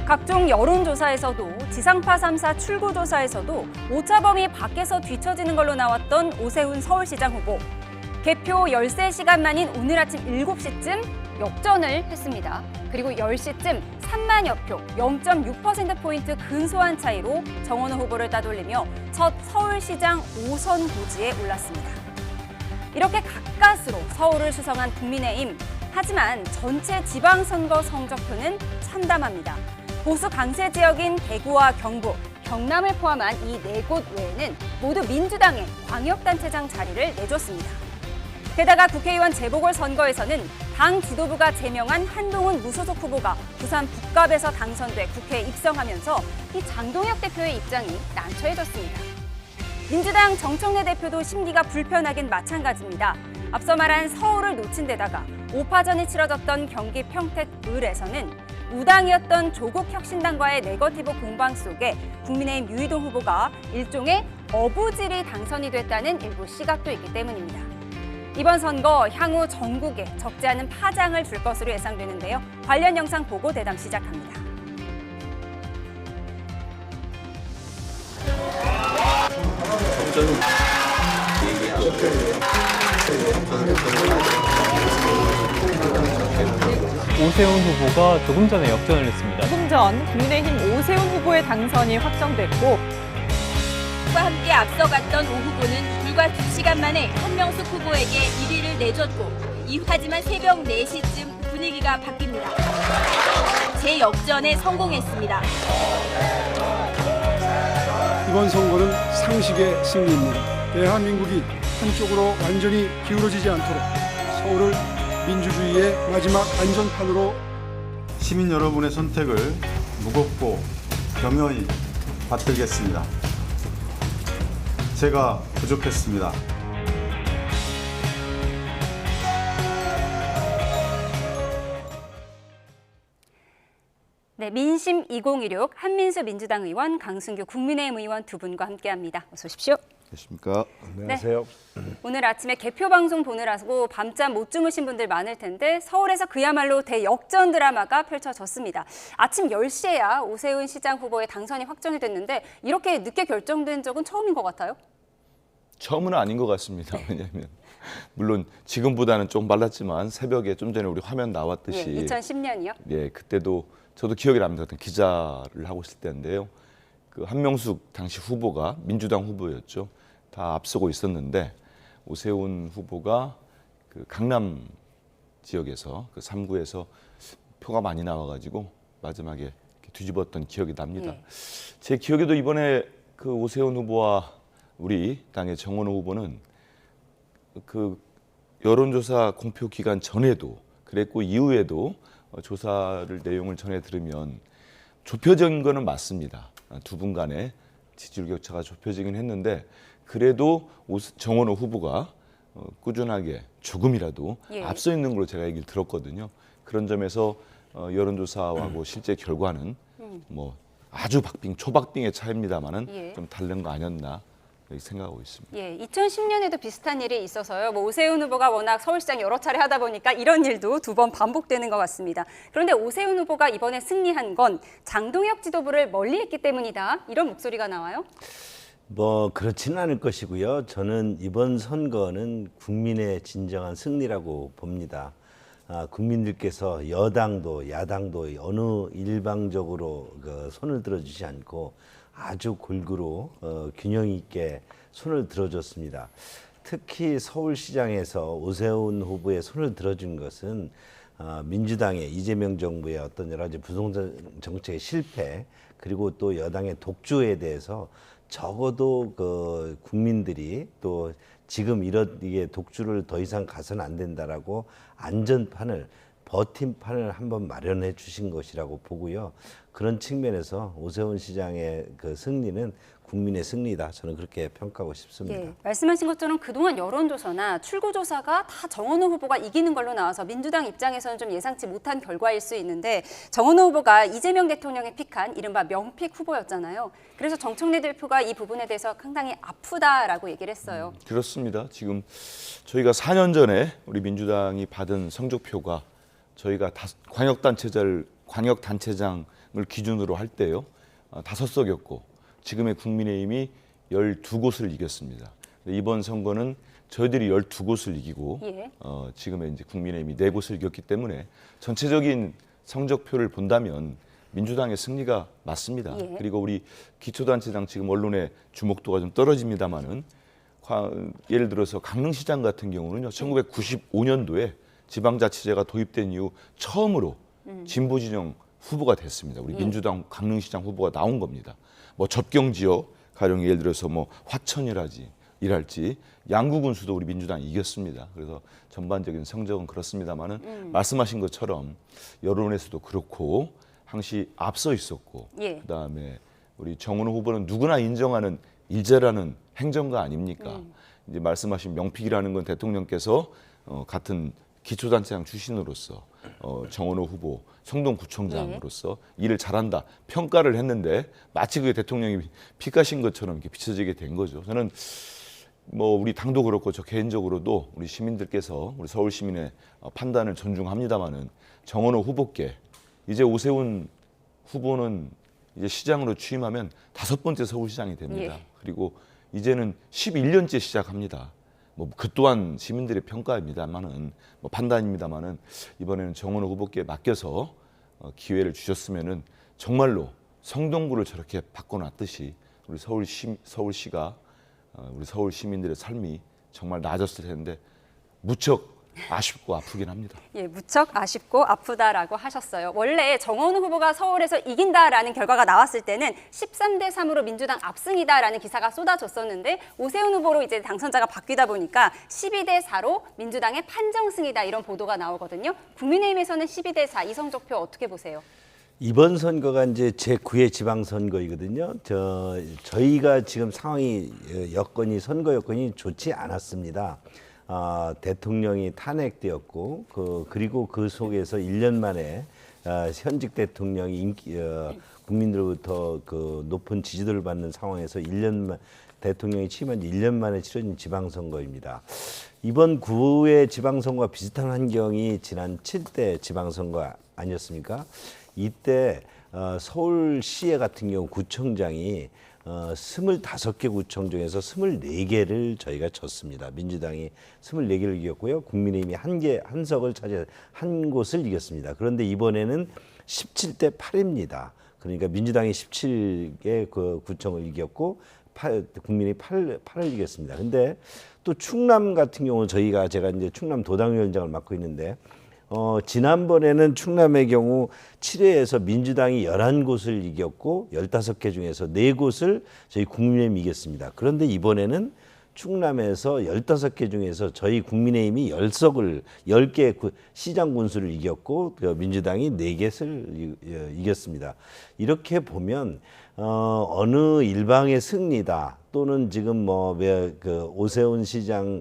각종 여론조사에서도 지상파 3사 출구조사에서도 오차범위 밖에서 뒤처지는 걸로 나왔던 오세훈 서울시장 후보. 개표 13시간 만인 오늘 아침 7시쯤 역전을 했습니다. 그리고 10시쯤 3만여 표, 0.6%포인트 근소한 차이로 정원호 후보를 따돌리며 첫 서울시장 5선 고지에 올랐습니다. 이렇게 가까스로 서울을 수성한 국민의힘. 하지만 전체 지방선거 성적표는 참담합니다. 보수 강세 지역인 대구와 경북, 경남을 포함한 이 4곳 외에는 모두 민주당의 광역단체장 자리를 내줬습니다. 게다가 국회의원 재보궐선거에서는 당 지도부가 제명한 한동훈 무소속 후보가 부산 북갑에서 당선돼 국회에 입성하면서 이 장동혁 대표의 입장이 난처해졌습니다. 민주당 정청래 대표도 심기가 불편하긴 마찬가지입니다. 앞서 말한 서울을 놓친 데다가 5파전이 치러졌던 경기 평택 을에서는 무당이었던 조국 혁신당과의 네거티브 공방 속에 국민의힘 유이동 후보가 일종의 어부질이 당선이 됐다는 일부 시각도 있기 때문입니다. 이번 선거 향후 전국에 적지 않은 파장을 줄 것으로 예상되는데요. 관련 영상 보고 대담 시작합니다. 오세훈 후보가 조금 전에 역전을 했습니다. 조금 전 국민의힘 오세훈 후보의 당선이 확정됐고 과 함께 앞서갔던 오 후보는 불과 2시간 만에 한명숙 후보에게 1위를 내줬고 하지만 새벽 4시쯤 분위기가 바뀝니다. 재역전에 성공했습니다. 이번 선거는 상식의 승리입니다. 대한민국이 한쪽으로 완전히 기울어지지 않도록 서울을 민주주의의 마지막 안전판으로 시민 여러분의 선택을 무겁고 겸허히 받들겠습니다. 제가 부족했습니다. 네, 민심 2016 한민수 민주당 의원, 강승규 국민의힘 의원 두 분과 함께합니다. 어서 오십시오. 안녕하십니까. 안녕하세요. 네. 오늘 아침에 개표 방송 보느라고 밤잠 못 주무신 분들 많을 텐데 서울에서 그야말로 대역전 드라마가 펼쳐졌습니다. 아침 10시에야 오세훈 시장 후보의 당선이 확정이 됐는데 이렇게 늦게 결정된 적은 처음인 것 같아요. 처음은 아닌 것 같습니다. 왜냐하면 물론 지금보다는 좀 빨랐지만 새벽에 좀 전에 우리 화면 나왔듯이 2010년이요? 예, 그때도 저도 기억이 납니다. 기자를 하고 있을 때인데요. 그 한명숙 당시 후보가 민주당 후보였죠. 다 앞서고 있었는데 오세훈 후보가 그 강남 지역에서 그 3구에서 표가 많이 나와가지고 마지막에 뒤집었던 기억이 납니다. 예. 제 기억에도 이번에 그 오세훈 후보와 우리 당의 정원호 후보는 그 여론조사 공표 기간 전에도 그랬고 이후에도 조사를 내용을 전해 들으면 좁혀진 거는 맞습니다. 두 분 간의 지지율 격차가 좁혀지긴 했는데 그래도 정원호 후보가 꾸준하게 조금이라도 앞서 있는 걸로 제가 얘기를 들었거든요. 그런 점에서 여론조사하고 실제 결과는 뭐 아주 초박빙의 차이입니다만은 좀 다른 거 아니었나 생각하고 있습니다. 예, 2010년에도 비슷한 일이 있어서요. 오세훈 후보가 워낙 서울시장 여러 차례 하다 보니까 이런 일도 2번 반복되는 것 같습니다. 그런데 오세훈 후보가 이번에 승리한 건 장동혁 지도부를 멀리했기 때문이다. 이런 목소리가 나와요. 뭐 그렇지는 않을 것이고요. 저는 이번 선거는 국민의 진정한 승리라고 봅니다. 국민들께서 여당도 야당도 어느 일방적으로 손을 들어주지 않고 아주 골고루 균형 있게 손을 들어줬습니다. 특히 서울시장에서 오세훈 후보의 손을 들어준 것은 민주당의 이재명 정부의 어떤 여러 가지 부동산 정책의 실패 그리고 또 여당의 독주에 대해서 적어도 그 국민들이 또 지금 이게 독주를 더 이상 가서는 안 된다라고 안전판을 버팀판을 한번 마련해 주신 것이라고 보고요. 그런 측면에서 오세훈 시장의 그 승리는 국민의 승리다. 저는 그렇게 평가하고 싶습니다. 예, 말씀하신 것처럼 그동안 여론조사나 출구조사가 다 정원호 후보가 이기는 걸로 나와서 민주당 입장에서는 좀 예상치 못한 결과일 수 있는데 정원호 후보가 이재명 대통령의 픽한 이른바 명픽 후보였잖아요. 그래서 정청래 대표가 이 부분에 대해서 상당히 아프다라고 얘기를 했어요. 그렇습니다. 지금 저희가 4년 전에 우리 민주당이 받은 성적표가 저희가 광역단체장을 기준으로 할 때요. 5석이었고 지금의 국민의힘이 12곳을 이겼습니다. 이번 선거는 저희들이 12곳을 이기고 예. 지금의 이제 국민의힘이 4곳을 이겼기 때문에 전체적인 성적표를 본다면 민주당의 승리가 맞습니다. 예. 그리고 우리 기초단체장 지금 언론의 주목도가 좀 떨어집니다만은 예를 들어서 강릉시장 같은 경우는요. 1995년도에 지방자치제가 도입된 이후 처음으로 진보 진영 후보가 됐습니다. 우리 민주당 강릉시장 후보가 나온 겁니다. 뭐 접경 지역 가령 예를 들어서 뭐 화천이랄지 양구군수도 우리 민주당이 이겼습니다. 그래서 전반적인 성적은 그렇습니다만은 말씀하신 것처럼 여론에서도 그렇고 항시 앞서 있었고 예. 그다음에 우리 정은호 후보는 누구나 인정하는 일제라는 행정가 아닙니까? 이제 말씀하신 명픽이라는 건 대통령께서 같은 기초단체장 출신으로서 정은호 후보 성동구청장으로서 일을 잘한다 평가를 했는데 마치 그게 대통령이 픽하신 것처럼 이렇게 비춰지게 된 거죠. 저는 뭐 우리 당도 그렇고 저 개인적으로도 우리 시민들께서 우리 서울 시민의 판단을 존중합니다마는 정은호 후보께 이제 오세훈 후보는 이제 시장으로 취임하면 5번째 서울시장이 됩니다. 예. 그리고 이제는 11년째 시작합니다. 뭐 그 또한 시민들의 평가입니다만은 뭐 판단입니다만은 이번에는 정은호 후보께 맡겨서 기회를 주셨으면은 정말로 성동구를 저렇게 바꿔놨듯이 우리 서울시가 우리 서울 시민들의 삶이 정말 나아졌을 텐데 무척 아쉽고 아프긴 합니다. 예, 무척 아쉽고 아프다라고 하셨어요. 원래 정원우 후보가 서울에서 이긴다라는 결과가 나왔을 때는 13대 3으로 민주당 압승이다라는 기사가 쏟아졌었는데 오세훈 후보로 이제 당선자가 바뀌다 보니까 12대 4로 민주당의 판정승이다 이런 보도가 나오거든요. 국민의힘에서는 12대 4 이 성적표 어떻게 보세요? 이번 선거가 이제 제9회 지방선거이거든요. 저희가 지금 상황이 선거 여건이 좋지 않았습니다. 대통령이 탄핵되었고 그리고 그 속에서 1년 만에 현직 대통령이 국민들로부터 그 높은 지지도를 받는 상황에서 대통령이 취임한 지 1년 만에 치러진 지방선거입니다. 이번 9회 지방선거와 비슷한 환경이 지난 7대 지방선거 아니었습니까? 이때 서울시에 같은 경우 구청장이 25개 구청 중에서 24개를 저희가 졌습니다. 민주당이 24개를 이겼고요. 국민의힘이 한 석을 차지해 한 곳을 이겼습니다. 그런데 이번에는 17대 8입니다. 그러니까 민주당이 17개 그 구청을 이겼고 국민이 8을 이겼습니다. 근데 또 충남 같은 경우는 제가 이제 충남 도당위원장을 맡고 있는데 지난번에는 충남의 경우 7회에서 민주당이 11곳을 이겼고 15개 중에서 4곳을 저희 국민의힘이 이겼습니다. 그런데 이번에는 충남에서 15개 중에서 저희 국민의힘이 10개 시장 군수를 이겼고 민주당이 4개를 이겼습니다. 이렇게 보면 어느 일방의 승리다 또는 지금 오세훈 시장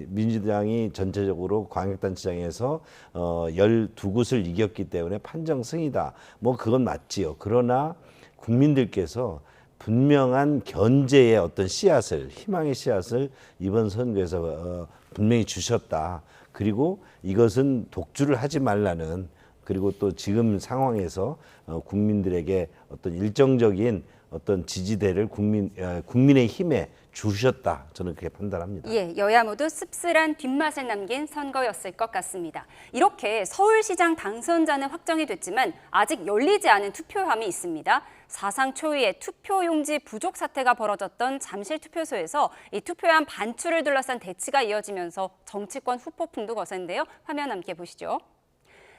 민주당이 전체적으로 광역단체장에서 12곳을 이겼기 때문에 판정승이다. 그건 맞지요. 그러나 국민들께서 분명한 견제의 어떤 희망의 씨앗을 이번 선거에서 분명히 주셨다. 그리고 이것은 독주를 하지 말라는 그리고 또 지금 상황에서 국민들에게 어떤 일정적인 어떤 지지대를 국민의힘에 주셨다. 저는 그렇게 판단합니다. 예, 여야 모두 씁쓸한 뒷맛을 남긴 선거였을 것 같습니다. 이렇게 서울시장 당선자는 확정이 됐지만 아직 열리지 않은 투표함이 있습니다. 사상 초유의 투표용지 부족 사태가 벌어졌던 잠실 투표소에서 이 투표함 반출을 둘러싼 대치가 이어지면서 정치권 후폭풍도 거센데요. 화면 함께 보시죠.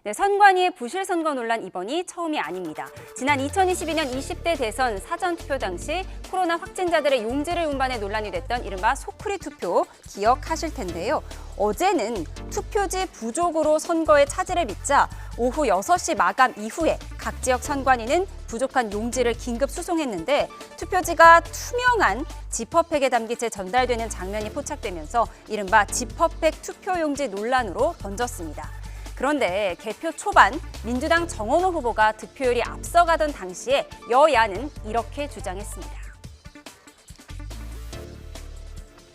네, 선관위의 부실 선거 논란 이번이 처음이 아닙니다. 지난 2022년 20대 대선 사전투표 당시 코로나 확진자들의 용지를 운반해 논란이 됐던 이른바 소쿠리 투표 기억하실 텐데요. 어제는 투표지 부족으로 선거에 차질을 빚자 오후 6시 마감 이후에 각 지역 선관위는 부족한 용지를 긴급 수송했는데 투표지가 투명한 지퍼백에 담긴 채 전달되는 장면이 포착되면서 이른바 지퍼백 투표용지 논란으로 번졌습니다. 그런데 개표 초반 민주당 정원호 후보가 득표율이 앞서가던 당시에 여야는 이렇게 주장했습니다.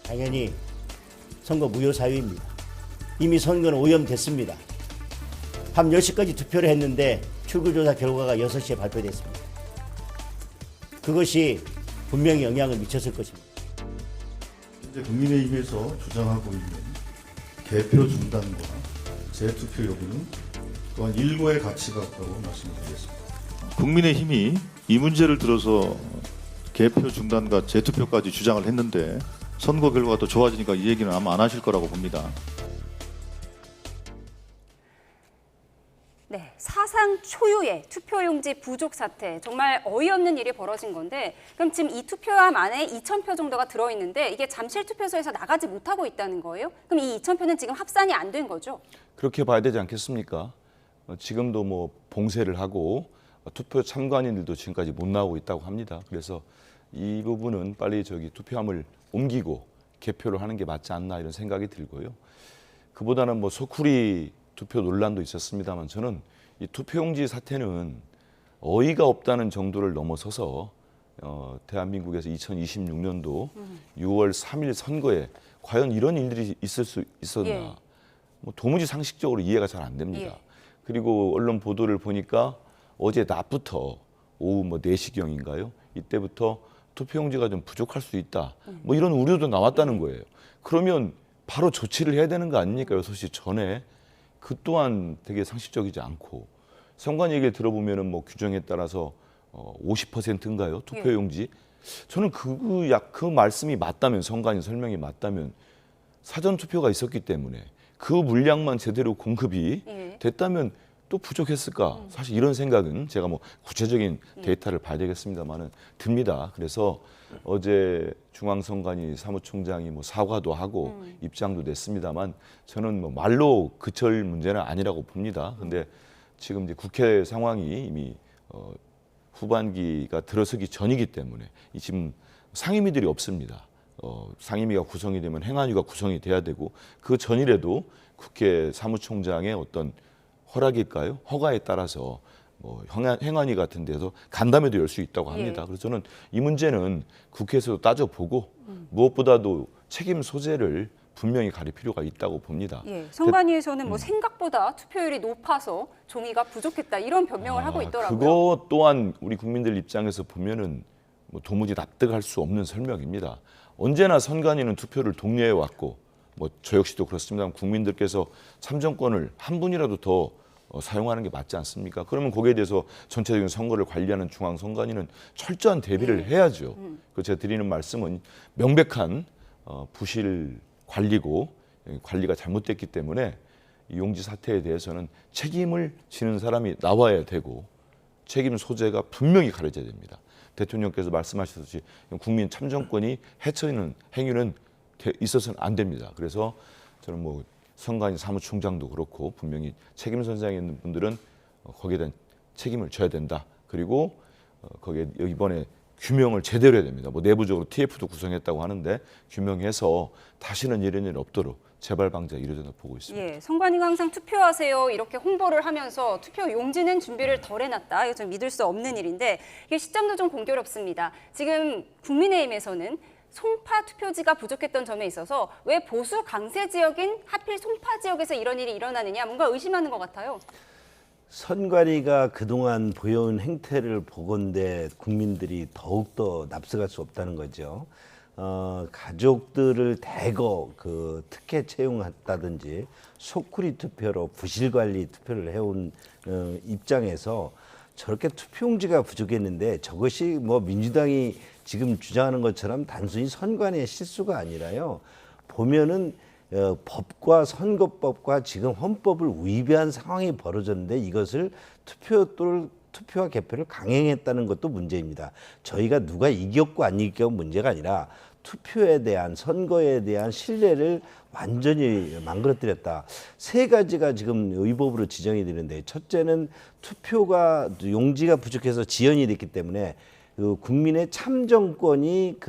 당연히 선거 무효 사유입니다. 이미 선거는 오염됐습니다. 밤 10시까지 투표를 했는데 출구조사 결과가 6시에 발표됐습니다. 그것이 분명히 영향을 미쳤을 것입니다. 현재 국민의힘에서 주장하고 있는 개표 중단과 재투표 여부는 또한 일고의 가치가 없다고 말씀드리겠습니다. 국민의힘이 이 문제를 들어서 개표 중단과 재투표까지 주장을 했는데 선거 결과가 더 좋아지니까 이 얘기는 아마 안 하실 거라고 봅니다. 네, 사상 초유의 투표용지 부족 사태. 정말 어이없는 일이 벌어진 건데 그럼 지금 이 투표함 안에 2,000표 정도가 들어있는데 이게 잠실 투표소에서 나가지 못하고 있다는 거예요? 그럼 이 2,000표는 지금 합산이 안 된 거죠? 그렇게 봐야 되지 않겠습니까? 지금도 뭐 봉쇄를 하고 투표 참관인들도 지금까지 못 나오고 있다고 합니다. 그래서 이 부분은 빨리 투표함을 옮기고 개표를 하는 게 맞지 않나 이런 생각이 들고요. 그보다는 뭐 소쿠리 투표 논란도 있었습니다만 저는 이 투표용지 사태는 어이가 없다는 정도를 넘어서서 대한민국에서 2026년도 6월 3일 선거에 과연 이런 일들이 있을 수 있었나 예. 뭐 도무지 상식적으로 이해가 잘 안 됩니다. 예. 그리고 언론 보도를 보니까 어제 낮부터 오후 뭐 4시경인가요? 이때부터 투표용지가 좀 부족할 수 있다. 뭐 이런 우려도 나왔다는 거예요. 그러면 바로 조치를 해야 되는 거 아닙니까? 6시 전에. 그 또한 되게 상식적이지 않고 선관 얘기를 들어보면은 뭐 규정에 따라서 50%인가요? 투표용지. 저는 그 말씀이 맞다면 선관위 설명이 맞다면 사전 투표가 있었기 때문에 그 물량만 제대로 공급이 됐다면 또 부족했을까? 사실 이런 생각은 제가 뭐 구체적인 데이터를 봐야 되겠습니다만은 듭니다. 그래서 어제 중앙선관위 사무총장이 뭐 사과도 하고 입장도 냈습니다만 저는 뭐 말로 그칠 문제는 아니라고 봅니다. 근데 지금 이제 국회 상황이 이미 후반기가 들어서기 전이기 때문에 지금 상임위들이 없습니다. 상임위가 구성이 되면 행안위가 구성이 돼야 되고 그 전이라도 국회 사무총장의 어떤 허락일까요? 허가에 따라서 뭐 행안위 같은 데서 간담회도 열 수 있다고 합니다. 그래서 저는 이 문제는 국회에서도 따져보고 무엇보다도 책임 소재를 분명히 가릴 필요가 있다고 봅니다. 예, 선관위에서는 뭐 생각보다 투표율이 높아서 종이가 부족했다 이런 변명을 하고 있더라고요. 그거 또한 우리 국민들 입장에서 보면은 뭐 도무지 납득할 수 없는 설명입니다. 언제나 선관위는 투표를 독려해 왔고 뭐 저 역시도 그렇습니다. 국민들께서 참정권을 한 분이라도 더 사용하는 게 맞지 않습니까? 그러면 거기에 대해서 전체적인 선거를 관리하는 중앙선관위는 철저한 대비를 해야죠. 그 제가 드리는 말씀은 명백한 부실 관리고 관리가 잘못됐기 때문에 이 용지 사태에 대해서는 책임을 지는 사람이 나와야 되고 책임 소재가 분명히 가려져야 됩니다. 대통령께서 말씀하셨듯이 국민 참정권이 해쳐지는 행위는 있어서는 안 됩니다. 그래서 저는 뭐 선관위 사무총장도 그렇고 분명히 책임 선상에 있는 분들은 거기에 대한 책임을 져야 된다. 그리고 거기에 이번에 규명을 제대로 해야 됩니다. 뭐 내부적으로 TF도 구성했다고 하는데 규명해서 다시는 이런 일이 없도록 재발 방지가 이루어진다고 보고 있습니다. 예, 선관위가 항상 투표하세요 이렇게 홍보를 하면서 투표 용지는 준비를 덜 해놨다. 이거 좀 믿을 수 없는 일인데 이게 시점도 좀 공교롭습니다. 지금 국민의힘에서는 송파 투표지가 부족했던 점에 있어서 왜 보수 강세 지역인 하필 송파 지역에서 이런 일이 일어나느냐 뭔가 의심하는 것 같아요. 선관위가 그동안 보여온 행태를 보건대 국민들이 더욱더 납득할 수 없다는 거죠. 가족들을 대거 그 특혜 채용했다든지 소쿠리 투표로 부실관리 투표를 해온 입장에서 저렇게 투표용지가 부족했는데 저것이 뭐 민주당이 지금 주장하는 것처럼 단순히 선관위의 실수가 아니라요. 보면은 법과 선거법과 지금 헌법을 위배한 상황이 벌어졌는데 이것을 투표와 개표를 강행했다는 것도 문제입니다. 저희가 누가 이겼고 안 이겼고 문제가 아니라 투표에 대한 선거에 대한 신뢰를 완전히 망가뜨렸다. 세 가지가 지금 의법으로 지정이 되는데 첫째는 투표가 용지가 부족해서 지연이 됐기 때문에 그 국민의 참정권이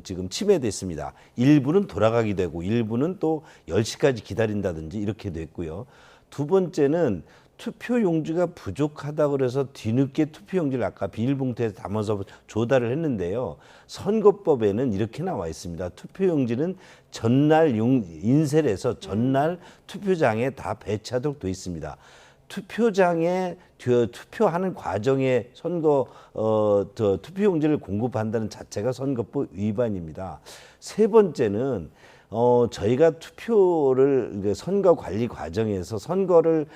지금 침해됐습니다. 일부는 돌아가게 되고 일부는 또 10시까지 기다린다든지 이렇게 됐고요. 두 번째는 투표용지가 부족하다고 그래서 뒤늦게 투표용지를 아까 비닐봉투에 담아서 조달을 했는데요. 선거법에는 이렇게 나와 있습니다. 투표용지는 전날 인쇄를 해서 전날 투표장에 다 배치하도록 되어 있습니다. 투표장에 투표하는 과정에 선거 투표용지를 공급한다는 자체가 선거법 위반입니다. 세 번째는 저희가 투표를 선거 관리 과정에서 선거를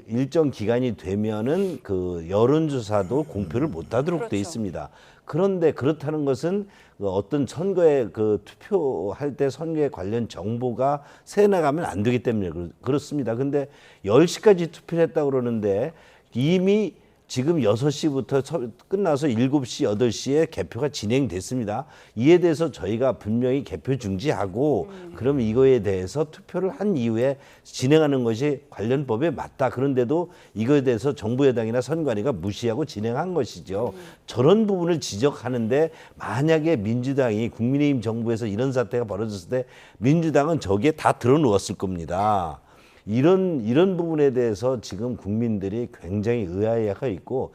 일정 기간이 되면은 그 여론조사도 공표를 못하도록 돼 그렇죠. 있습니다. 그런데 그렇다는 것은 어떤 선거에 그 투표할 때 선거에 관련 정보가 새 나가면 안 되기 때문에 그렇습니다. 근데 10시까지 투표를 했다고 그러는데 이미 지금 6시부터 끝나서 7시, 8시에 개표가 진행됐습니다. 이에 대해서 저희가 분명히 개표 중지하고 그럼 이거에 대해서 투표를 한 이후에 진행하는 것이 관련 법에 맞다. 그런데도 이거에 대해서 정부 여당이나 선관위가 무시하고 진행한 것이죠. 저런 부분을 지적하는데 만약에 민주당이 국민의힘 정부에서 이런 사태가 벌어졌을 때 민주당은 저기에 다 들어누웠을 겁니다. 이런 부분에 대해서 지금 국민들이 굉장히 의아해하고 있고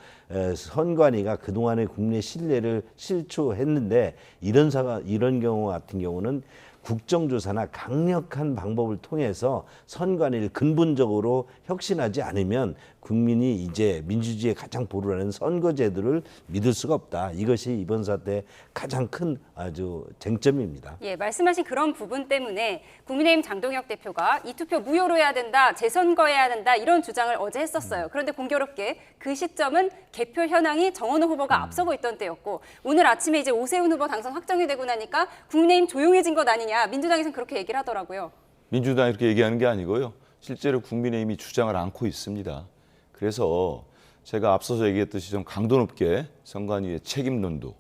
선관위가 그동안의 국민의 신뢰를 실추했는데 이런 경우 같은 경우는 국정조사나 강력한 방법을 통해서 선관위를 근본적으로 혁신하지 않으면 국민이 이제 민주주의의 가장 보루라는 선거제도를 믿을 수가 없다. 이것이 이번 사태의 가장 큰 아주 쟁점입니다. 예, 말씀하신 그런 부분 때문에 국민의힘 장동혁 대표가 이 투표 무효로 해야 된다, 재선거해야 된다 이런 주장을 어제 했었어요. 그런데 공교롭게 그 시점은 개표 현황이 정원호 후보가 앞서고 있던 때였고 오늘 아침에 이제 오세훈 후보 당선 확정이 되고 나니까 국민의힘 조용해진 것 아니냐 민주당에서는 그렇게 얘기를 하더라고요. 민주당이 이렇게 얘기하는 게 아니고요. 실제로 국민의힘이 주장을 안고 있습니다. 그래서 제가 앞서서 얘기했듯이 좀 강도 높게 선관위의 책임론도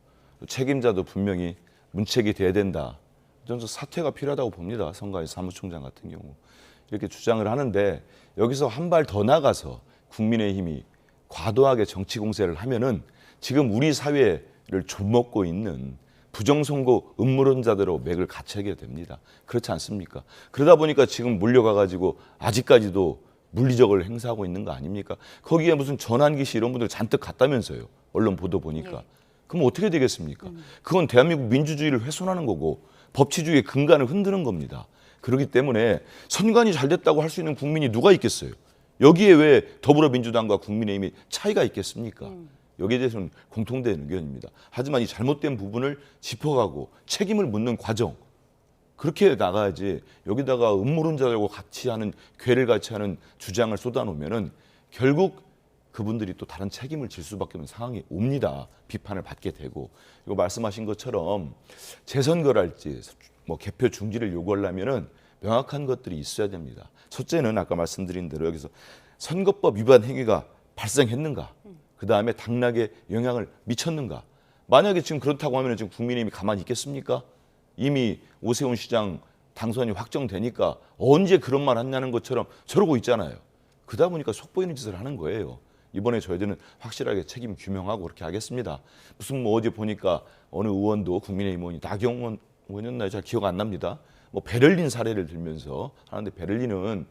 책임자도 분명히 문책이 돼야 된다. 저는 사퇴가 필요하다고 봅니다. 선관위 사무총장 같은 경우. 이렇게 주장을 하는데 여기서 한 발 더 나가서 국민의힘이 과도하게 정치 공세를 하면은 지금 우리 사회를 좀먹고 있는 부정선거 음모론자대로 맥을 갖추게 됩니다. 그렇지 않습니까? 그러다 보니까 지금 몰려가가지고 아직까지도 물리적을 행사하고 있는 거 아닙니까? 거기에 무슨 전환기 씨 이런 분들 잔뜩 갔다면서요. 언론 보도 보니까. 네. 그럼 어떻게 되겠습니까? 그건 대한민국 민주주의를 훼손하는 거고 법치주의의 근간을 흔드는 겁니다. 그렇기 때문에 선관위 잘 됐다고 할 수 있는 국민이 누가 있겠어요? 여기에 왜 더불어민주당과 국민의힘이 차이가 있겠습니까? 여기에 대해서는 공통된 의견입니다. 하지만 이 잘못된 부분을 짚어가고 책임을 묻는 과정, 그렇게 나가야지 여기다가 음모론자들과 같이 하는 괴를 같이 하는 주장을 쏟아놓으면은 결국 그분들이 또 다른 책임을 질 수밖에 없는 상황이 옵니다. 비판을 받게 되고. 이거 말씀하신 것처럼 재선거를 할지 뭐 개표 중지를 요구하려면은 명확한 것들이 있어야 됩니다. 첫째는 아까 말씀드린 대로 여기서 선거법 위반 행위가 발생했는가? 그 다음에 당락에 영향을 미쳤는가? 만약에 지금 그렇다고 하면 지금 국민의힘이 가만히 있겠습니까? 이미 오세훈 시장 당선이 확정되니까 언제 그런 말 했냐는 것처럼 저러고 있잖아요. 그러다 보니까 속보이는 짓을 하는 거예요. 이번에 저희들은 확실하게 책임 규명하고 그렇게 하겠습니다. 무슨 뭐 어제 보니까 어느 의원도 국민의힘 의원이 나경원 의원이었나요? 잘 기억 안 납니다. 뭐 베를린 사례를 들면서 하는데 베를린은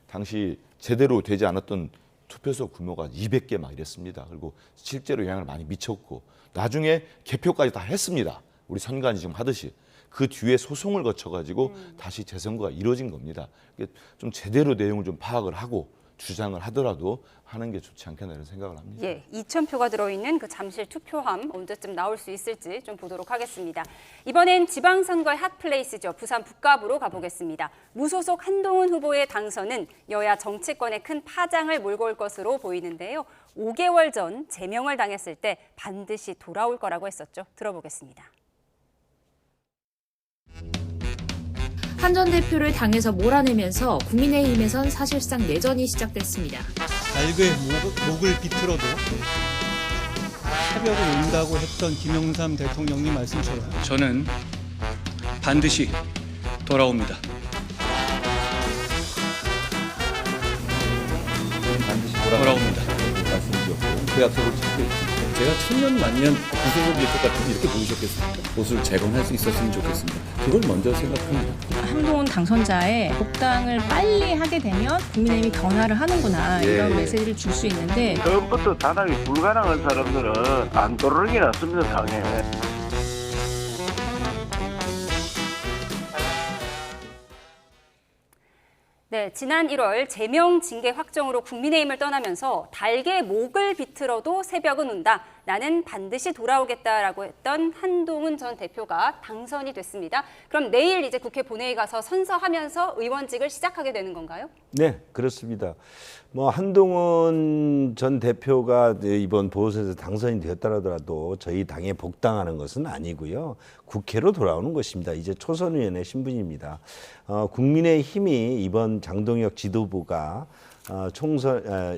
당시 제대로 되지 않았던 투표소 규모가 200개 막 이랬습니다. 그리고 실제로 영향을 많이 미쳤고 나중에 개표까지 다 했습니다. 우리 선관위 지금 하듯이. 그 뒤에 소송을 거쳐가지고 다시 재선거가 이루어진 겁니다. 좀 제대로 내용을 좀 파악을 하고 주장을 하더라도 하는 게 좋지 않겠나 이런 생각을 합니다. 예, 2,000표가 들어있는 그 잠실 투표함 언제쯤 나올 수 있을지 좀 보도록 하겠습니다. 이번엔 지방선거의 핫플레이스죠. 부산 북갑으로 가보겠습니다. 무소속 한동훈 후보의 당선은 여야 정치권에 큰 파장을 몰고 올 것으로 보이는데요. 5개월 전 제명을 당했을 때 반드시 돌아올 거라고 했었죠. 들어보겠습니다. 한 전 대표를 당에서 몰아내면서 국민의힘에선 사실상 내전이 시작됐습니다. 알게 목을 비틀어도 사벽을 온다고 했던 김영삼 대통령님 말씀처럼 저는 반드시 돌아옵니다. 반드시 돌아옵니다. 말씀드렸고 그 약속을 지키고 있습니다. 제가 천년만년 구소속 대표 같은 이렇게 보이셨겠습니까? 보수를 재건할 수 있었으면 좋겠습니다. 그걸 먼저 생각합니다. 한동훈 당선자의 복당을 빨리 하게 되면 국민의힘이 변화를 하는구나 이런 메시지를 줄 수 있는데 처음부터 단합이 불가능한 사람들은 안 돌아오는 게 낫습니다. 당에. 네, 네, 지난 1월 제명 징계 확정으로 국민의힘을 떠나면서 달게 목을 비틀어도 새벽은 온다. 나는 반드시 돌아오겠다라고 했던 한동훈 전 대표가 당선이 됐습니다. 그럼 내일 이제 국회 본회의 가서 선서하면서 의원직을 시작하게 되는 건가요? 네, 그렇습니다. 뭐 한동훈 전 대표가 이번 보궐선거에서 당선이 되었더라도 저희 당에 복당하는 것은 아니고요. 국회로 돌아오는 것입니다. 이제 초선 의원의 신분입니다. 국민의힘이 이번 장동혁 지도부가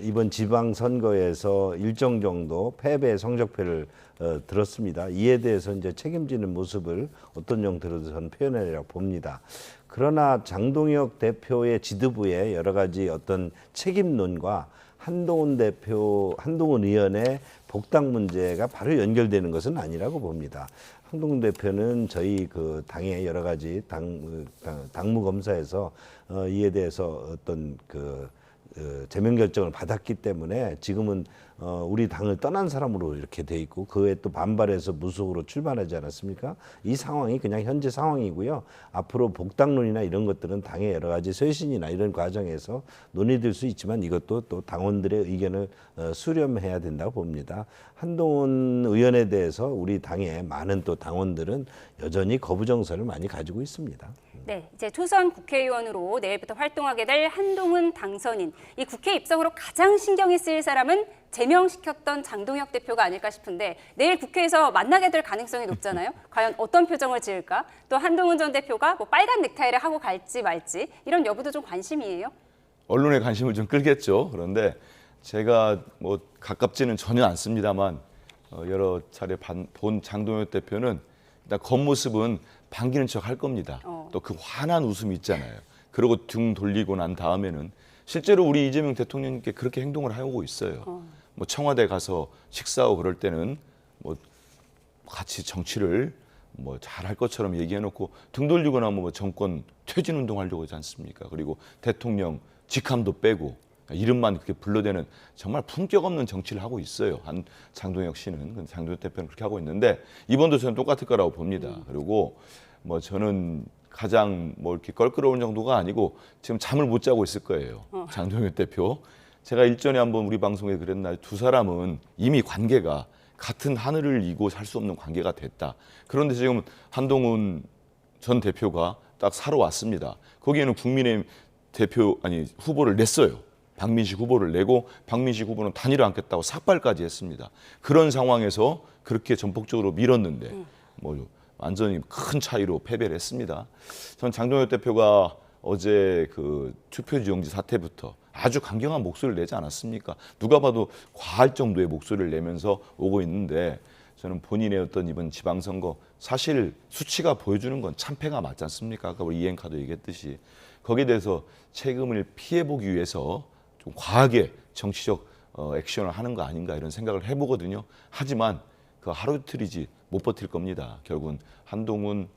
이번 지방선거에서 일정 정도 패배 성적표를 들었습니다. 이에 대해서 이제 책임지는 모습을 어떤 형태로도 저는 표현하리라고 봅니다. 그러나 장동혁 대표의 지도부의 여러 가지 어떤 책임론과 한동훈 의원의 복당 문제가 바로 연결되는 것은 아니라고 봅니다. 한동훈 대표는 저희 그 당의 여러 가지 당무 검사에서 이에 대해서 어떤 제명 결정을 받았기 때문에 지금은 우리 당을 떠난 사람으로 이렇게 돼 있고 그에 또 반발해서 무소속으로 출마하지 않았습니까? 이 상황이 그냥 현재 상황이고요. 앞으로 복당론이나 이런 것들은 당의 여러 가지 쇄신이나 이런 과정에서 논의될 수 있지만 이것도 또 당원들의 의견을 수렴해야 된다고 봅니다. 한동훈 의원에 대해서 우리 당의 많은 또 당원들은 여전히 거부 정서를 많이 가지고 있습니다. 네, 이제 초선 국회의원으로 내일부터 활동하게 될 한동훈 당선인. 이 국회 입성으로 가장 신경이 쓰일 사람은 제명시켰던 장동혁 대표가 아닐까 싶은데 내일 국회에서 만나게 될 가능성이 높잖아요. 과연 어떤 표정을 지을까? 또 한동훈 전 대표가 뭐 빨간 넥타이를 하고 갈지 말지 이런 여부도 좀 관심이에요. 언론의 관심을 좀 끌겠죠. 그런데 제가 뭐 가깝지는 전혀 않습니다만 여러 차례 본 장동혁 대표는 일단 겉모습은 반기는 척 할 겁니다. 또 그 환한 웃음이 있잖아요. 그리고 등 돌리고 난 다음에는 실제로 우리 이재명 대통령님께 그렇게 행동을 하고 있어요. 뭐 청와대 가서 식사하고 그럴 때는 뭐 같이 정치를 뭐 잘할 것처럼 얘기해놓고 등 돌리고 나면 뭐 정권 퇴진 운동하려고 하지 않습니까? 그리고 대통령 직함도 빼고 이름만 그렇게 불러대는 정말 품격 없는 정치를 하고 있어요. 장동혁 씨는 장동혁 대표는 그렇게 하고 있는데 이번도 저는 똑같을 거라고 봅니다. 그리고 뭐 저는 가장 뭐 이렇게 껄끄러운 정도가 아니고 지금 잠을 못 자고 있을 거예요. 장동혁 대표. 제가 일전에 한번 우리 방송에 그랬나 두 사람은 이미 관계가 같은 하늘을 이고 살 수 없는 관계가 됐다. 그런데 지금 한동훈 전 대표가 딱 사러 왔습니다. 거기에는 국민의힘 후보를 냈어요. 박민식 후보를 내고 박민식 후보는 단일화 않겠다고 삭발까지 했습니다. 그런 상황에서 그렇게 전폭적으로 밀었는데 뭐 완전히 큰 차이로 패배를 했습니다. 전 장동혁 대표가 어제 그 투표지용지 사태부터 아주 강경한 목소리를 내지 않았습니까? 누가 봐도 과할 정도의 목소리를 내면서 오고 있는데 저는 본인의 어떤 이번 지방선거 사실 수치가 보여주는 건 참패가 맞지 않습니까? 아까 우리 이행카도 얘기했듯이 거기에 대해서 책임을 피해보기 위해서 좀 과하게 정치적 액션을 하는 거 아닌가 이런 생각을 해보거든요. 하지만 그 하루 이틀이지 못 버틸 겁니다. 결국은 한동훈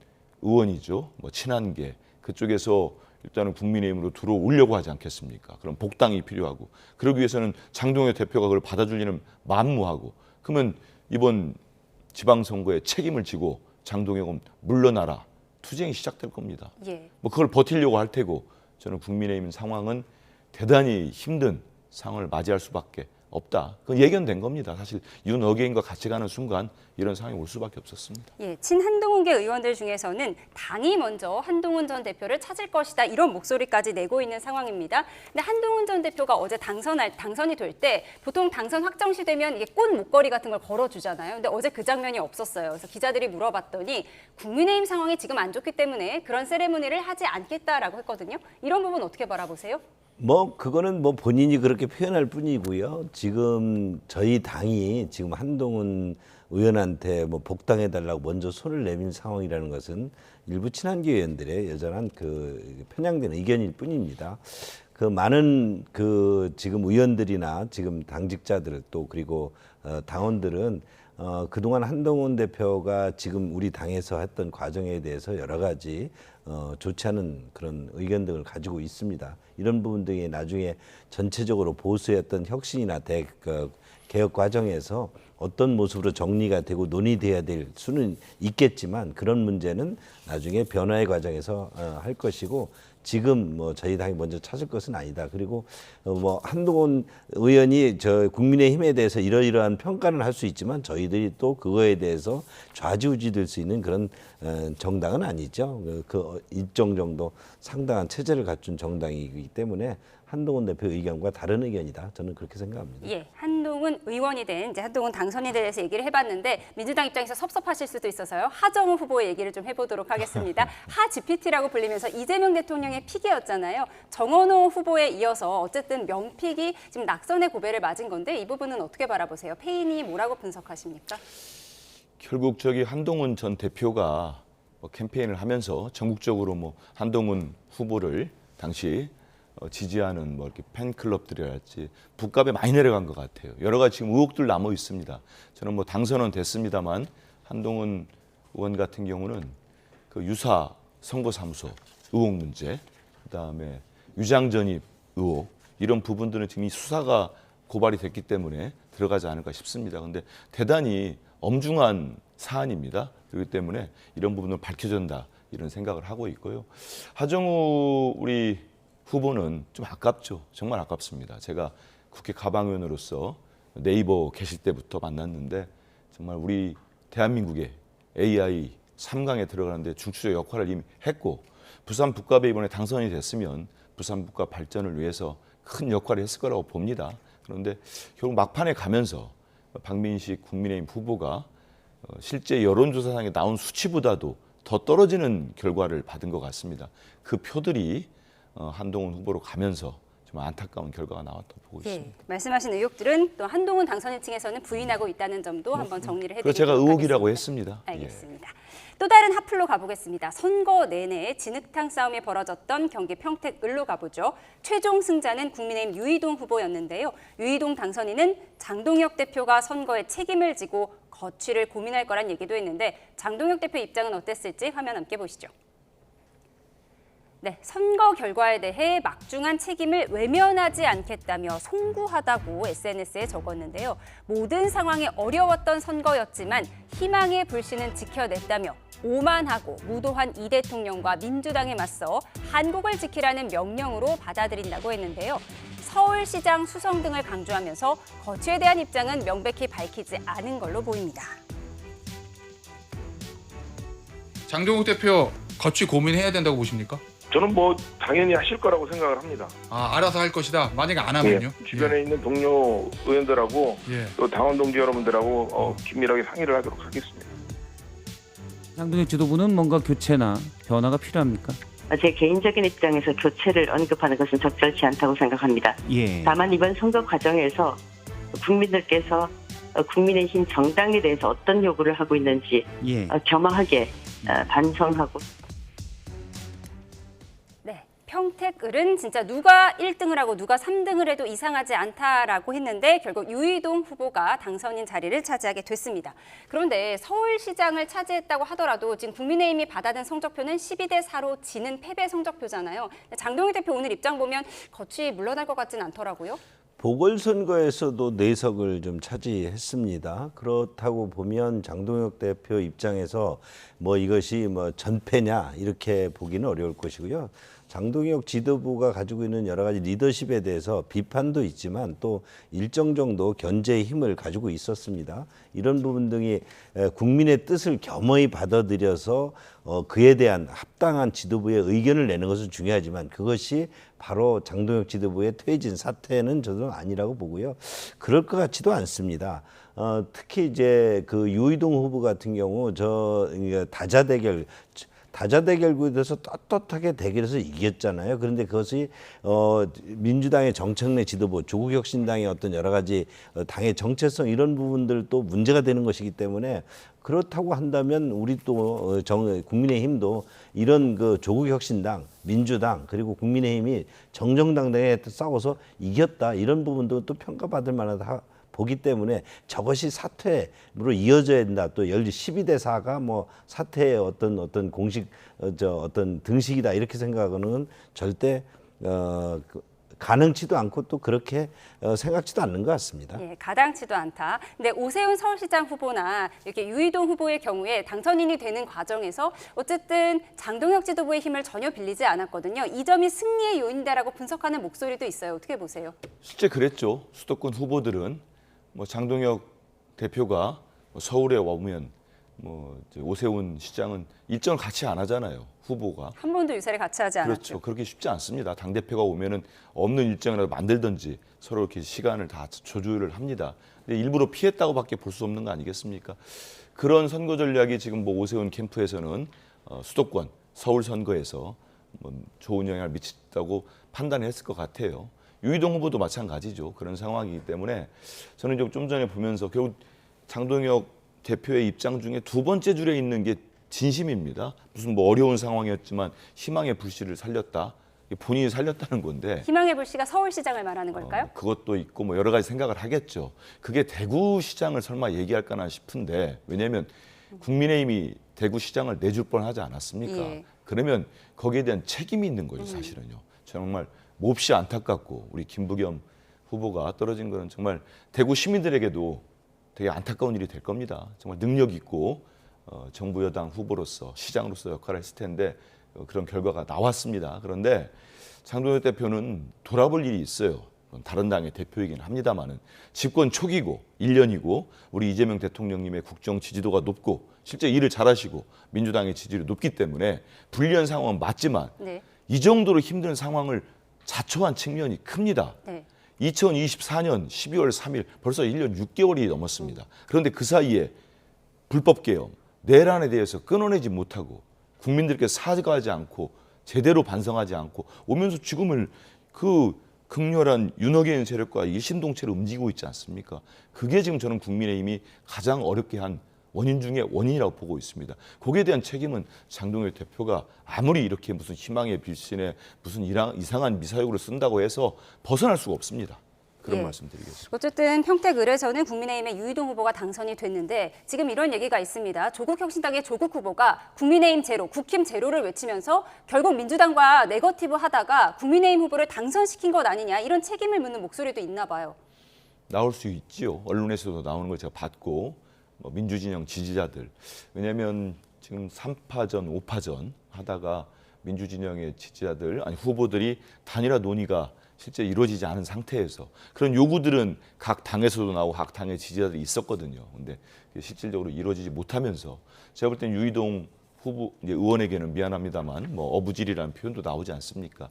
의원이죠. 뭐 친한계 그쪽에서 일단은 국민의힘으로 들어오려고 하지 않겠습니까? 그럼 복당이 필요하고 그러기 위해서는 장동혁 대표가 그걸 받아주기는 만무하고 그러면 이번 지방선거에 책임을 지고 장동혁은 물러나라 투쟁이 시작될 겁니다. 예. 뭐 그걸 버티려고 할 테고 저는 국민의힘 상황은 대단히 힘든 상황을 맞이할 수밖에 없다. 그건 예견된 겁니다. 사실 윤 어게인과 같이 가는 순간 이런 상황이 올 수밖에 없었습니다. 예, 친한동훈계 의원들 중에서는 당이 먼저 한동훈 전 대표를 찾을 것이다 이런 목소리까지 내고 있는 상황입니다. 근데 한동훈 전 대표가 어제 당선이 될 때 보통 당선 확정시 되면 이게 꽃 목걸이 같은 걸 걸어주잖아요. 근데 어제 그 장면이 없었어요. 그래서 기자들이 물어봤더니 국민의힘 상황이 지금 안 좋기 때문에 그런 세레모니를 하지 않겠다라고 했거든요. 이런 부분 어떻게 바라보세요? 뭐 그거는 뭐 본인이 그렇게 표현할 뿐이고요. 지금 저희 당이 지금 한동훈 의원한테 뭐 복당해달라고 먼저 손을 내민 상황이라는 것은 일부 친한계 의원들의 여전한 그 편향된 의견일 뿐입니다. 그 많은 그 지금 의원들이나 지금 당직자들 또 그리고 당원들은 그동안 한동훈 대표가 지금 우리 당에서 했던 과정에 대해서 여러 가지 좋지 않은 그런 의견 등을 가지고 있습니다. 이런 부분 등이 나중에 전체적으로 보수의 어떤 혁신이나 개혁 과정에서 어떤 모습으로 정리가 되고 논의돼야 될 수는 있겠지만 그런 문제는 나중에 변화의 과정에서 할 것이고 지금 뭐 저희 당이 먼저 찾을 것은 아니다. 그리고 뭐 한동훈 의원이 저 국민의힘에 대해서 이러이러한 평가는 할 수 있지만 저희들이 또 그거에 대해서 좌지우지될 수 있는 그런 정당은 아니죠. 그 일정 정도 상당한 체제를 갖춘 정당이기 때문에 한동훈 대표 의견과 다른 의견이다. 저는 그렇게 생각합니다. 예, 한동훈 의원이 된 이제 한동훈 당선인에 대해서 얘기를 해봤는데 민주당 입장에서 섭섭하실 수도 있어서요. 하정우 후보의 얘기를 좀 해보도록 하겠습니다. 하 GPT라고 불리면서 이재명 대통령의 픽이었잖아요. 정원호 후보에 이어서 어쨌든 명픽이 지금 낙선의 고배를 맞은 건데 이 부분은 어떻게 바라보세요? 패인이 뭐라고 분석하십니까? 결국 저기 한동훈 전 대표가 뭐 캠페인을 하면서 전국적으로 뭐 한동훈 후보를 당시 지지하는 뭐 이렇게 팬클럽들이랄지 부값에 많이 내려간 것 같아요. 여러 가지 지금 의혹들 남아 있습니다. 저는 뭐 당선은 됐습니다만 한동훈 의원 같은 경우는 그 유사 선거사무소 의혹 문제, 그다음에 유장 전입 의혹 이런 부분들은 지금 이 수사가 고발이 됐기 때문에 들어가지 않을까 싶습니다. 그런데 대단히 엄중한 사안입니다. 그렇기 때문에 이런 부분을 밝혀준다 이런 생각을 하고 있고요. 하정우 우리 후보는 좀 아깝죠. 정말 아깝습니다. 제가 국회 가방위원으로서 네이버 계실 때부터 만났는데 정말 우리 대한민국의 AI 3강에 들어가는데 중추적 역할을 이미 했고 부산 북갑에 이번에 당선이 됐으면 부산 북갑 발전을 위해서 큰 역할을 했을 거라고 봅니다. 그런데 결국 막판에 가면서 박민식 국민의힘 후보가 실제 여론조사상에 나온 수치보다도 더 떨어지는 결과를 받은 것 같습니다. 그 표들이 한동훈 후보로 가면서 좀 안타까운 결과가 나왔다고 보고 있습니다. 말씀하신 의혹들은 또 한동훈 당선인 층에서는 부인하고 있다는 점도 한번 정리를 해드리도록 그래서 제가 의혹이라고 하겠습니다. 했습니다. 알겠습니다. 또 다른 핫플로 가보겠습니다. 선거 내내 진흙탕 싸움이 벌어졌던 경기 평택을로 가보죠. 최종 승자는 국민의힘 유이동 후보였는데요. 유이동 당선인은 장동혁 대표가 선거에 책임을 지고 거취를 고민할 거란 얘기도 했는데 장동혁 대표 입장은 어땠을지 화면 함께 보시죠. 네, 선거 결과에 대해 막중한 책임을 외면하지 않겠다며 송구하다고 SNS에 적었는데요. 모든 상황이 어려웠던 선거였지만 희망의 불씨는 지켜냈다며 오만하고 무도한 이 대통령과 민주당에 맞서 한국을 지키라는 명령으로 받아들인다고 했는데요. 서울시장 수성 등을 강조하면서 거취에 대한 입장은 명백히 밝히지 않은 걸로 보입니다. 장동혁 대표 거취 고민해야 된다고 보십니까? 저는 뭐 당연히 하실 거라고 생각을 합니다. 아, 알아서 할 것이다. 만약에 안 하면요? 주변에 있는 동료 의원들하고 또 당원 동지 여러분들하고 긴밀하게 상의를 하도록 하겠습니다. 장동혁 지도부는 뭔가 교체나 변화가 필요합니까? 제 개인적인 입장에서 교체를 언급하는 것은 적절치 않다고 생각합니다. 다만 이번 선거 과정에서 국민들께서 국민의힘 정당에 대해서 어떤 요구를 하고 있는지 겸허하게 반성하고 평택을은 진짜 누가 1등을 하고 누가 3등을 해도 이상하지 않다라고 했는데 결국 유이동 후보가 당선인 자리를 차지하게 됐습니다. 그런데 서울시장을 차지했다고 하더라도 지금 국민의힘이 받아든 성적표는 12대4로 지는 패배 성적표잖아요. 장동혁 대표 오늘 입장 보면 거취 물러날 것 같지는 않더라고요. 보궐선거에서도 4석을 좀 차지했습니다. 그렇다고 보면 장동혁 대표 입장에서 뭐 이것이 뭐 전패냐 이렇게 보기는 어려울 것이고요. 장동혁 지도부가 가지고 있는 여러 가지 리더십에 대해서 비판도 있지만 또 일정 정도 견제의 힘을 가지고 있었습니다. 이런 부분 등이 국민의 뜻을 겸허히 받아들여서 그에 대한 합당한 지도부의 의견을 내는 것은 중요하지만 그것이 바로 장동혁 지도부의 퇴진 사태는 저는 아니라고 보고요. 그럴 것 같지도 않습니다. 특히 이제 그 유이동 후보 같은 경우 다자대결구에서 떳떳하게 대결해서 이겼잖아요. 그런데 그것이 민주당의 정청래 지도부, 조국혁신당의 어떤 여러 가지 당의 정체성 이런 부분들도 문제가 되는 것이기 때문에 그렇다고 한다면 우리 또 국민의힘도 이런 그 조국혁신당, 민주당 그리고 국민의힘이 정정당당하게 싸워서 이겼다 이런 부분도 또 평가받을 만하다. 보기 때문에 저것이 사퇴로 이어져야 된다. 또 12대4가 뭐 사퇴의 어떤 공식 어떤 등식이다 이렇게 생각하는 절대 가능치도 않고 또 그렇게 생각지도 않는 것 같습니다. 예, 가당치도 않다. 근데 오세훈 서울시장 후보나 이렇게 유이동 후보의 경우에 당선인이 되는 과정에서 어쨌든 장동혁 지도부의 힘을 전혀 빌리지 않았거든요. 이 점이 승리의 요인이다라고 분석하는 목소리도 있어요. 어떻게 보세요? 실제 그랬죠. 수도권 후보들은 뭐 장동혁 대표가 서울에 오면 뭐 이제 오세훈 시장은 일정을 같이 안 하잖아요. 후보가. 한 번도 유세를 같이 하지 않았죠. 그렇죠. 그렇게 쉽지 않습니다. 당대표가 오면은 없는 일정이라도 만들든지 서로 이렇게 시간을 다 조율을 합니다. 근데 일부러 피했다고밖에 볼 수 없는 거 아니겠습니까? 그런 선거 전략이 지금 뭐 오세훈 캠프에서는 수도권 서울 선거에서 뭐 좋은 영향을 미쳤다고 판단했을 것 같아요. 유이동 후보도 마찬가지죠. 그런 상황이기 때문에 저는 좀 전에 보면서 결국 장동혁 대표의 입장 중에 두 번째 줄에 있는 게 진심입니다. 무슨 뭐 어려운 상황이었지만 희망의 불씨를 살렸다. 본인이 살렸다는 건데. 희망의 불씨가 서울시장을 말하는 걸까요? 그것도 있고 뭐 여러 가지 생각을 하겠죠. 그게 대구시장을 설마 얘기할까나 싶은데 왜냐하면 국민의힘이 대구시장을 내줄 뻔하지 않았습니까? 예. 그러면 거기에 대한 책임이 있는 거죠, 사실은요. 정말 몹시 안타깝고 우리 김부겸 후보가 떨어진 거는 정말 대구 시민들에게도 되게 안타까운 일이 될 겁니다. 정말 능력 있고 정부 여당 후보로서 시장으로서 역할을 했을 텐데 그런 결과가 나왔습니다. 그런데 장동혁 대표는 돌아볼 일이 있어요. 다른 당의 대표이긴 합니다만은 집권 초기고 1년이고 우리 이재명 대통령님의 국정 지지도가 높고 실제 일을 잘하시고 민주당의 지지율이 높기 때문에 불리한 상황은 맞지만 네. 이 정도로 힘든 상황을 자초한 측면이 큽니다. 네. 2024년 12월 3일 벌써 1년 6개월이 넘었습니다. 그런데 그 사이에 불법 계엄, 내란에 대해서 끊어내지 못하고 국민들께 사과하지 않고 제대로 반성하지 않고 오면서 지금을 그 극렬한 윤호개인 세력과 일심동체로 움직이고 있지 않습니까? 그게 지금 저는 국민의힘이 가장 어렵게 한 원인 중에 원인이라고 보고 있습니다. 거기에 대한 책임은 장동혁 대표가 아무리 이렇게 무슨 희망의 빌신에 무슨 이상한 미사역으로 쓴다고 해서 벗어날 수가 없습니다. 그런 말씀 드리겠습니다. 어쨌든 평택 을에서는 국민의힘의 유이동 후보가 당선이 됐는데 지금 이런 얘기가 있습니다. 조국혁신당의 조국 후보가 국민의힘 제로, 국힘 제로를 외치면서 결국 민주당과 네거티브 하다가 국민의힘 후보를 당선시킨 것 아니냐 이런 책임을 묻는 목소리도 있나 봐요. 나올 수 있지요. 언론에서도 나오는 걸 제가 봤고 뭐 민주진영 지지자들. 왜냐하면 지금 3파전, 5파전 하다가 민주진영의 지지자들, 아니 후보들이 단일화 논의가 실제 이루어지지 않은 상태에서 그런 요구들은 각 당에서도 나오고 각 당의 지지자들이 있었거든요. 근데 실질적으로 이루어지지 못하면서 제가 볼 땐 유이동 후보 이제 의원에게는 미안합니다만 뭐 어부질이라는 표현도 나오지 않습니까?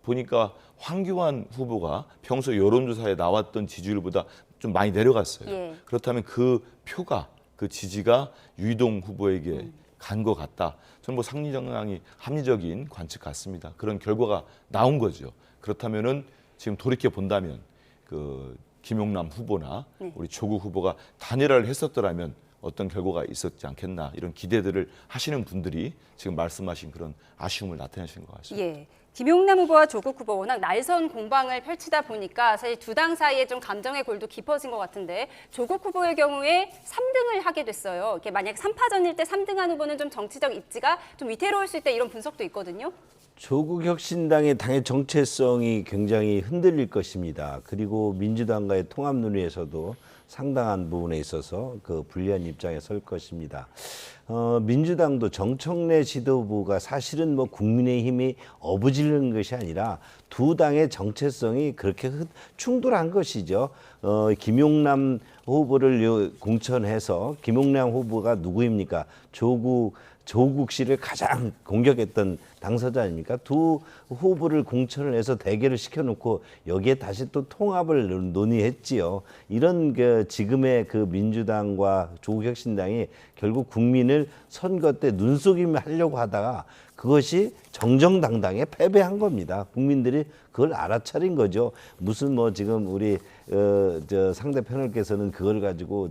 보니까 황교안 후보가 평소 여론조사에 나왔던 지지율보다 좀 많이 내려갔어요. 예. 그렇다면 그 표가 그 지지가 유이동 후보에게 간 것 같다. 저는 뭐 상리정당이 합리적인 관측 같습니다. 그런 결과가 나온 거죠. 그렇다면은 지금 돌이켜 본다면 그 김용남 후보나 우리 조국 후보가 단일화를 했었더라면 어떤 결과가 있었지 않겠나 이런 기대들을 하시는 분들이 지금 말씀하신 그런 아쉬움을 나타내시는 것 같습니다. 예. 김용남 후보와 조국 후보 워낙 날선 공방을 펼치다 보니까 사실 두 당 사이에 좀 감정의 골도 깊어진 것 같은데 조국 후보의 경우에 3등을 하게 됐어요. 이렇게 만약 3파전일 때 3등한 후보는 좀 정치적 입지가 좀 위태로울 수 있다 이런 분석도 있거든요. 조국 혁신당의 당의 정체성이 굉장히 흔들릴 것입니다. 그리고 민주당과의 통합 논의에서도 상당한 부분에 있어서 그 불리한 입장에 설 것입니다. 민주당도 정청래 지도부가 사실은 뭐 국민의힘이 어부지르는 것이 아니라 두 당의 정체성이 그렇게 충돌한 것이죠. 김용남 후보를 공천해서 김용남 후보가 누구입니까? 조국 씨를 가장 공격했던 당사자 아닙니까? 두 후보를 공천을 해서 대결을 시켜놓고 여기에 다시 또 통합을 논의했지요. 이런 그 지금의 그 민주당과 조국혁신당이 결국 국민을 선거 때 눈속임 하려고 하다가 그것이 정정당당에 패배한 겁니다. 국민들이 그걸 알아차린 거죠. 무슨 뭐 지금 우리 저 상대 패널께서는 그걸 가지고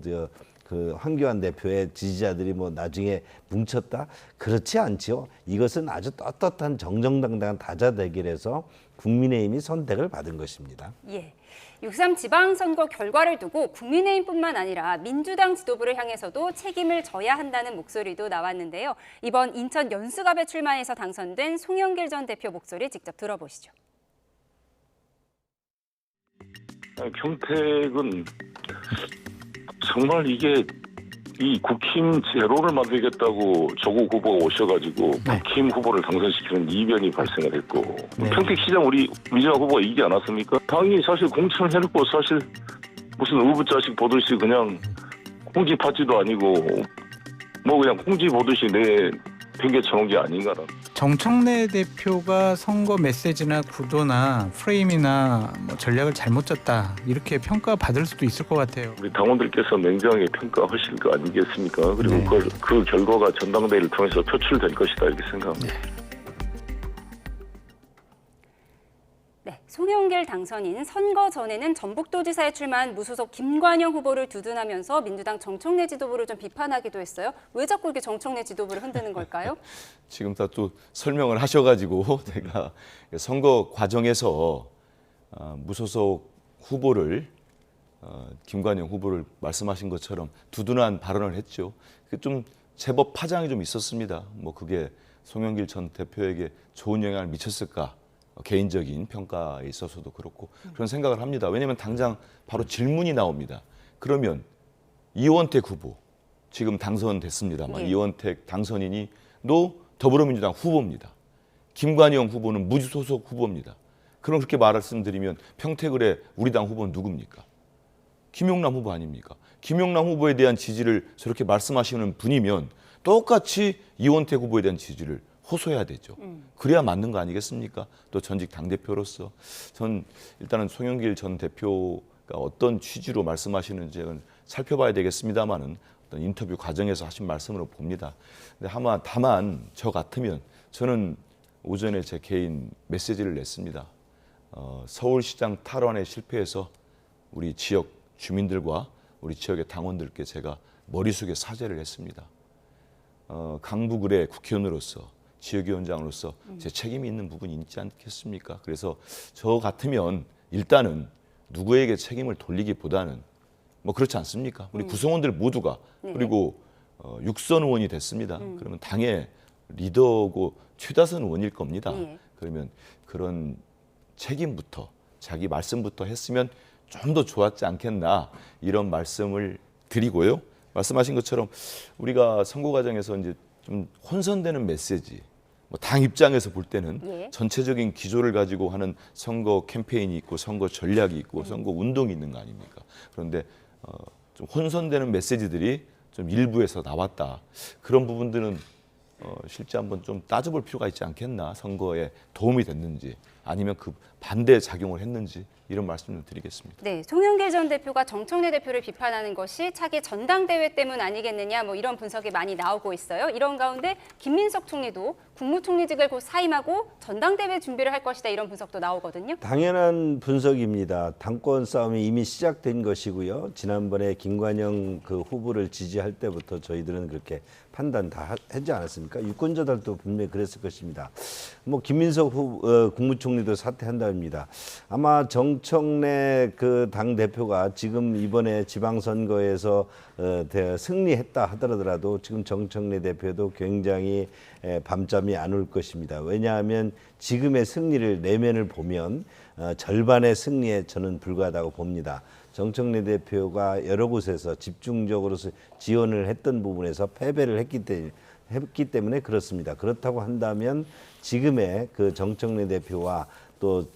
그 황교안 대표의 지지자들이 뭐 나중에 뭉쳤다? 그렇지 않죠. 이것은 아주 떳떳한 정정당당한 다자 대결에서 국민의힘이 선택을 받은 것입니다. 예. 6.3 지방선거 결과를 두고 국민의힘뿐만 아니라 민주당 지도부를 향해서도 책임을 져야 한다는 목소리도 나왔는데요. 이번 인천 연수갑에 출마해서 당선된 송영길 전 대표 목소리 직접 들어보시죠. 평택은 정말 이게 이 국힘 제로를 만들겠다고 조국 후보가 오셔가지고 국힘 후보를 당선시키는 이변이 발생을 했고 평택시장 우리 민주당 후보가 이기지 않았습니까? 당이 사실 공천을 해놓고 사실 무슨 의붓자식 보듯이 그냥 콩지 팥쥐도 아니고 뭐 그냥 콩지 보듯이 팽개쳐놓은 게 아닌가라. 정청래 대표가 선거 메시지나 구도나 프레임이나 뭐 전략을 잘못 짰다 이렇게 평가받을 수도 있을 것 같아요. 우리 당원들께서 냉정하게 평가하실 거 아니겠습니까? 그리고 그 결과가 전당대회를 통해서 표출될 것이다 이렇게 생각합니다. 네, 송영길 당선인 선거 전에는 전북도지사에 출마한 무소속 김관영 후보를 두둔하면서 민주당 정청래 지도부를 좀 비판하기도 했어요. 왜 자꾸 이렇게 정청래 지도부를 흔드는 걸까요? 지금 다 또 설명을 하셔가지고 제가 선거 과정에서 무소속 후보를 김관영 후보를 말씀하신 것처럼 두둔한 발언을 했죠. 좀 제법 파장이 좀 있었습니다. 뭐 그게 송영길 전 대표에게 좋은 영향을 미쳤을까? 개인적인 평가에 있어서도 그렇고 그런 생각을 합니다. 왜냐하면 당장 바로 질문이 나옵니다. 그러면 이원택 후보 지금 당선됐습니다만 이원택 당선인이 더불어민주당 후보입니다. 김관영 후보는 무소속 후보입니다. 그럼 그렇게 말씀드리면 평택을의 우리 당 후보는 누굽니까? 김용남 후보 아닙니까? 김용남 후보에 대한 지지를 저렇게 말씀하시는 분이면 똑같이 이원택 후보에 대한 지지를 호소해야 되죠. 그래야 맞는 거 아니겠습니까? 또 전직 당대표로서 전 일단은 송영길 전 대표가 어떤 취지로 말씀하시는지는 살펴봐야 되겠습니다만은 어떤 인터뷰 과정에서 하신 말씀으로 봅니다. 근데 다만 저 같으면 저는 오전에 제 개인 메시지를 냈습니다. 서울시장 탈환에 실패해서 우리 지역 주민들과 우리 지역의 당원들께 제가 머리숙에 사죄를 했습니다. 강북을의 국회의원으로서 지역위원장으로서 제 책임이 있는 부분이 있지 않겠습니까? 그래서 저 같으면 일단은 누구에게 책임을 돌리기보다는 뭐 그렇지 않습니까? 우리 구성원들 모두가 그리고 육선 의원이 됐습니다. 그러면 당의 리더고 최다선 의원일 겁니다. 그러면 그런 책임부터 자기 말씀부터 했으면 좀 더 좋았지 않겠나 이런 말씀을 드리고요. 말씀하신 것처럼 우리가 선거 과정에서 이제 좀 혼선되는 메시지, 뭐 당 입장에서 볼 때는 전체적인 기조를 가지고 하는 선거 캠페인이 있고 선거 전략이 있고 선거 운동이 있는 거 아닙니까? 그런데 좀 혼선되는 메시지들이 좀 일부에서 나왔다. 그런 부분들은 실제 한번 좀 따져볼 필요가 있지 않겠나? 선거에 도움이 됐는지 아니면 그 반대 작용을 했는지 이런 말씀을 드리겠습니다. 네, 송영길 전 대표가 정청래 대표를 비판하는 것이 차기 전당대회 때문 아니겠느냐 뭐 이런 분석이 많이 나오고 있어요. 이런 가운데 김민석 총리도 국무총리직을 곧 사임하고 전당대회 준비를 할 것이다 이런 분석도 나오거든요. 당연한 분석입니다. 당권 싸움이 이미 시작된 것이고요. 지난번에 김관영 그 후보를 지지할 때부터 저희들은 그렇게 판단 다 하지 않았습니까? 유권자들도 분명히 그랬을 것입니다. 뭐 김민석 국무총리도 사퇴한답니다. 아마 정청래 그 당 대표가 지금 이번에 지방선거에서 승리했다 하더라도 지금 정청래 대표도 굉장히 밤잠이 안 올 것입니다. 왜냐하면 지금의 승리를 내면을 보면 절반의 승리에 저는 불과하다고 봅니다. 정청래 대표가 여러 곳에서 집중적으로 지원을 했던 부분에서 패배를 했기 때문에 그렇습니다. 그렇다고 한다면 지금의 그 정청래 대표와 또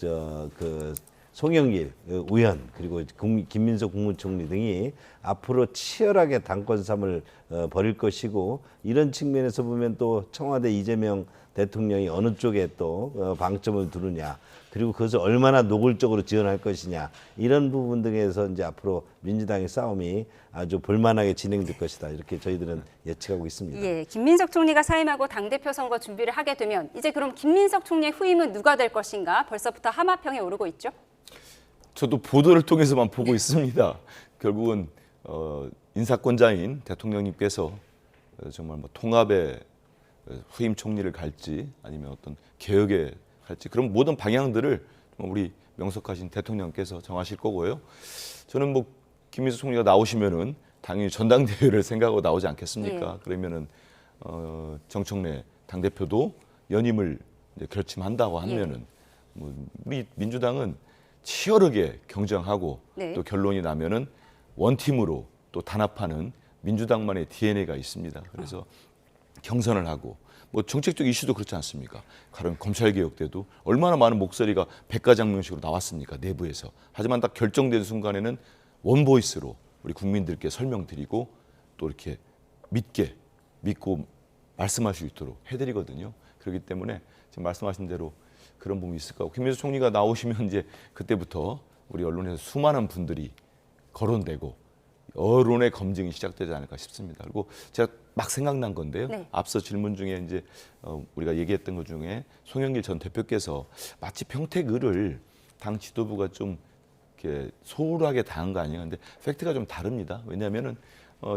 그 송영길 의원 그리고 김민석 국무총리 등이 앞으로 치열하게 당권 싸움을 벌일 것이고 이런 측면에서 보면 또 청와대 이재명 대통령이 어느 쪽에 또 방점을 두느냐 그리고 그것을 얼마나 노골적으로 지원할 것이냐 이런 부분 등에서 이제 앞으로 민주당의 싸움이 아주 볼만하게 진행될 것이다 이렇게 저희들은 예측하고 있습니다. 예, 김민석 총리가 사임하고 당대표 선거 준비를 하게 되면 이제 그럼 김민석 총리의 후임은 누가 될 것인가 벌써부터 하마평에 오르고 있죠? 저도 보도를 통해서만 보고 있습니다. 결국은 인사권자인 대통령님께서 정말 뭐 통합의 후임 총리를 갈지 아니면 어떤 개혁에 갈지 그런 모든 방향들을 우리 명석하신 대통령께서 정하실 거고요. 저는 뭐 김민석 총리가 나오시면은 당연히 전당대회를 생각하고 나오지 않겠습니까? 그러면은 정청래 당대표도 연임을 이제 결심한다고 하면은 뭐 우리 민주당은 치열하게 경쟁하고 네. 또 결론이 나면은 원팀으로 또 단합하는 민주당만의 DNA가 있습니다. 그래서 경선을 하고 뭐 정책적 이슈도 그렇지 않습니까? 가령 검찰개혁 때도 얼마나 많은 목소리가 백가장명식으로 나왔습니까? 내부에서. 하지만 딱 결정된 순간에는 원보이스로 우리 국민들께 설명드리고 또 이렇게 믿고 말씀할 수 있도록 해드리거든요. 그렇기 때문에 지금 말씀하신 대로 그런 부분이 있을 거고 김민수 총리가 나오시면 이제 그때부터 우리 언론에서 수많은 분들이 거론되고 여론의 검증이 시작되지 않을까 싶습니다. 그리고 제가 막 생각난 건데요. 네. 앞서 질문 중에 이제 우리가 얘기했던 것 중에 송영길 전 대표께서 마치 평택을을 당 지도부가 좀 이렇게 소홀하게 당한 거 아니냐. 근데 팩트가 좀 다릅니다. 왜냐하면은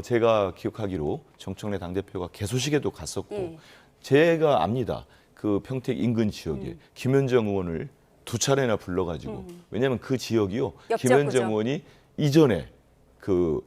제가 기억하기로 정청래 당대표가 개소식에도 갔었고 제가 압니다. 그 평택 인근 지역에 김현정 의원을 2차례나 불러가지고 왜냐하면 그 지역이요. 김현정 의원이 이전에 그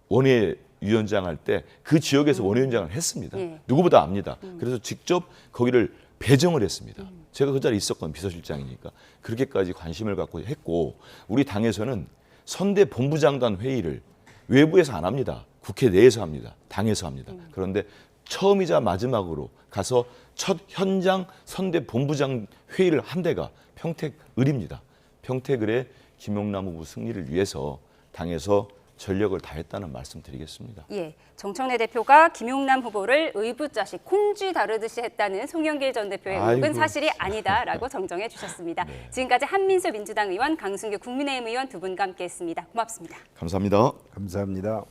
원외 위원장 할 때 그 지역에서 원외위원장을 했습니다. 누구보다 압니다. 그래서 직접 거기를 배정을 했습니다. 제가 그 자리에 있었건 비서실장이니까 그렇게까지 관심을 갖고 했고 우리 당에서는 선대 본부장단 회의를 외부에서 안 합니다. 국회 내에서 합니다. 당에서 합니다. 그런데 처음이자 마지막으로 가서 첫 현장 선대 본부장 회의를 한 데가 평택을입니다. 평택을의 김용남 후보 승리를 위해서 당에서 전력을 다했다는 말씀 드리겠습니다. 예, 정청래 대표가 김용남 후보를 의붓자식 콩쥐 다루듯이 했다는 송영길 전 대표의 의혹은 사실이 아니다라고 정정해 주셨습니다. 네. 지금까지 한민수 민주당 의원, 강승규 국민의힘 의원 두 분과 함께했습니다. 고맙습니다. 감사합니다. 감사합니다.